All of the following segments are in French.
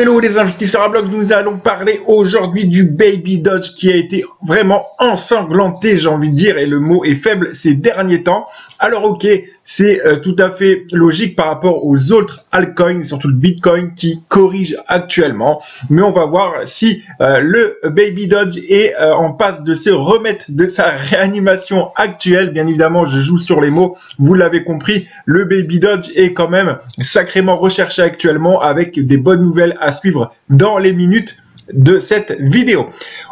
Hello les investisseurs à bloc, nous allons parler aujourd'hui du Baby Doge qui a été vraiment ensanglanté, j'ai envie de dire, et le mot est faible ces derniers temps. Alors ok, c'est tout à fait logique par rapport aux autres altcoins, surtout le Bitcoin qui corrige actuellement. Mais on va voir si le Baby Doge est en passe de se remettre de sa réanimation actuelle. Bien évidemment, je joue sur les mots, vous l'avez compris, le Baby Doge est quand même sacrément recherché actuellement avec des bonnes nouvelles à suivre dans les minutes de cette vidéo.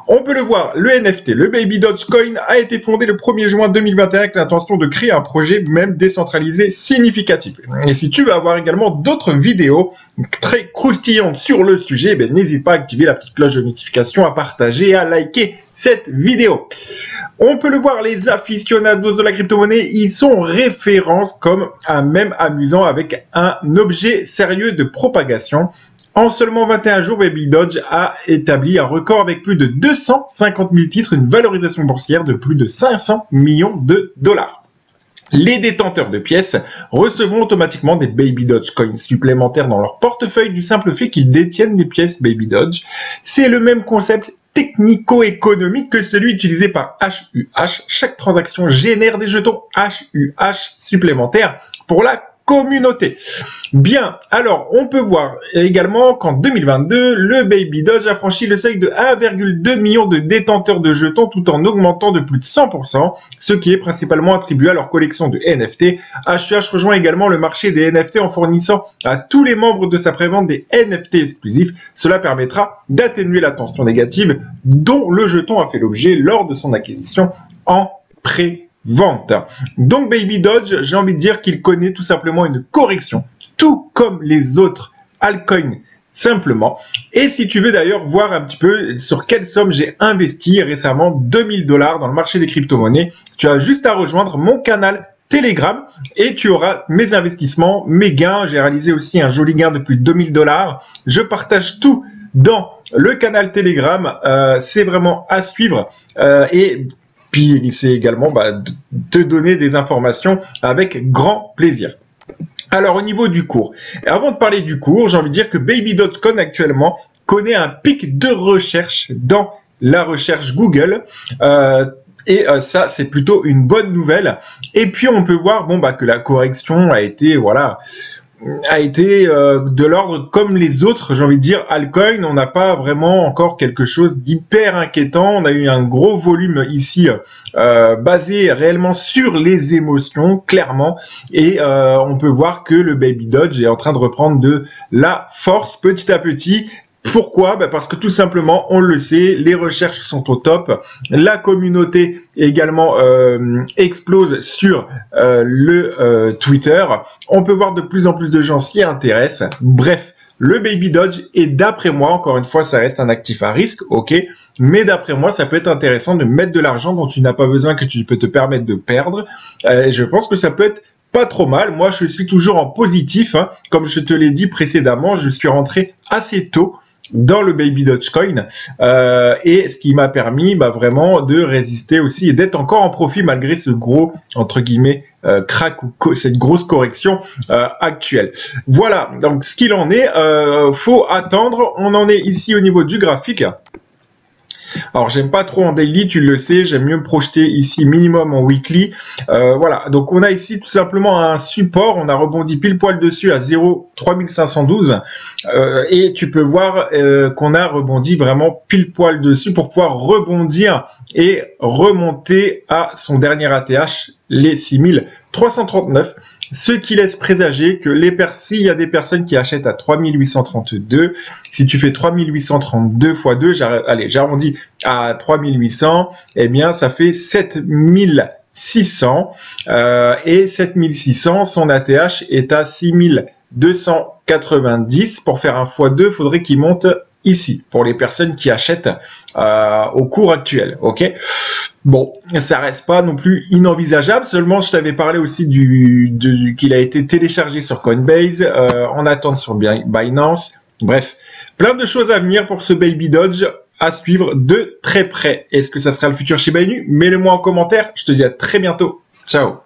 On peut le voir, le NFT, le Baby Doge Coin a été fondé le 1er juin 2021 avec l'intention de créer un projet même décentralisé significatif. Et si tu veux avoir également d'autres vidéos très croustillantes sur le sujet, n'hésite pas à activer la petite cloche de notification, à partager et à liker cette vidéo. On peut le voir, les aficionados de la crypto-monnaie, ils sont références comme un mème amusant avec un objet sérieux de propagation. En seulement 21 jours, Baby Doge a établi un record avec plus de 250 000 titres, une valorisation boursière de plus de 500 millions de dollars. Les détenteurs de pièces recevront automatiquement des Baby Doge Coins supplémentaires dans leur portefeuille du simple fait qu'ils détiennent des pièces Baby Doge. C'est le même concept technico-économique que celui utilisé par HUH. Chaque transaction génère des jetons HUH supplémentaires pour la communauté. Bien, alors on peut voir également qu'en 2022, le Baby Doge a franchi le seuil de 1,2 million de détenteurs de jetons tout en augmentant de plus de 100%, ce qui est principalement attribué à leur collection de NFT. HUH rejoint également le marché des NFT en fournissant à tous les membres de sa prévente des NFT exclusifs. Cela permettra d'atténuer la tension négative dont le jeton a fait l'objet lors de son acquisition en pré-vente. Donc Baby Doge, j'ai envie de dire qu'il connaît tout simplement une correction, tout comme les autres altcoins simplement. Et si tu veux d'ailleurs voir un petit peu sur quelle somme j'ai investi récemment, 2000 $ dans le marché des crypto-monnaies, tu as juste à rejoindre mon canal Telegram et tu auras mes investissements, mes gains. J'ai réalisé aussi un joli gain de plus de 2000 $. Je partage tout dans le canal Telegram, c'est vraiment à suivre et puis c'est également te donner des informations avec grand plaisir. Alors au niveau du cours, avant de parler du cours, j'ai envie de dire que Baby.com actuellement connaît un pic de recherche dans la recherche Google. Ça, c'est plutôt une bonne nouvelle. Et puis, on peut voir que la correction a été, de l'ordre comme les autres, j'ai envie de dire, altcoin. On n'a pas vraiment encore quelque chose d'hyper inquiétant. On a eu un gros volume ici basé réellement sur les émotions, clairement. Et on peut voir que le Baby Doge est en train de reprendre de la force petit à petit. Pourquoi? Parce que tout simplement, on le sait, les recherches sont au top. La communauté également explose sur le Twitter. On peut voir de plus en plus de gens s'y intéressent. Bref, le Baby Doge est d'après moi, encore une fois, ça reste un actif à risque, ok. Mais d'après moi, ça peut être intéressant de mettre de l'argent dont tu n'as pas besoin, que tu peux te permettre de perdre. Je pense que ça peut être pas trop mal. Moi, je suis toujours en positif. Comme je te l'ai dit précédemment, je suis rentré assez tôt dans le Baby Doge Coin et ce qui m'a permis vraiment de résister aussi et d'être encore en profit malgré ce gros, entre guillemets, crack ou cette grosse correction actuelle. Voilà, donc ce qu'il en est, faut attendre. On en est ici au niveau du graphique. Alors, j'aime pas trop en daily, tu le sais, j'aime mieux me projeter ici minimum en weekly. Voilà, donc on a ici tout simplement un support, on a rebondi pile poil dessus à 0,3512 et tu peux voir qu'on a rebondi vraiment pile poil dessus pour pouvoir rebondir et remonter à son dernier ATH, les 6339, ce qui laisse présager que s'il y a des personnes qui achètent à 3832, si tu fais 3832 x 2, j'arrondis à 3800, eh bien ça fait 7600 et 7600, son ATH est à 6290. Pour faire un x2, il faudrait qu'il monte ici pour les personnes qui achètent au cours actuel, ok. Bon, ça reste pas non plus inenvisageable, seulement je t'avais parlé aussi qu'il a été téléchargé sur Coinbase, en attente sur Binance. Bref, plein de choses à venir pour ce Baby Doge à suivre de très près. Est-ce que ça sera le futur Shiba Inu? Mets-le moi en commentaire, je te dis à très bientôt. Ciao.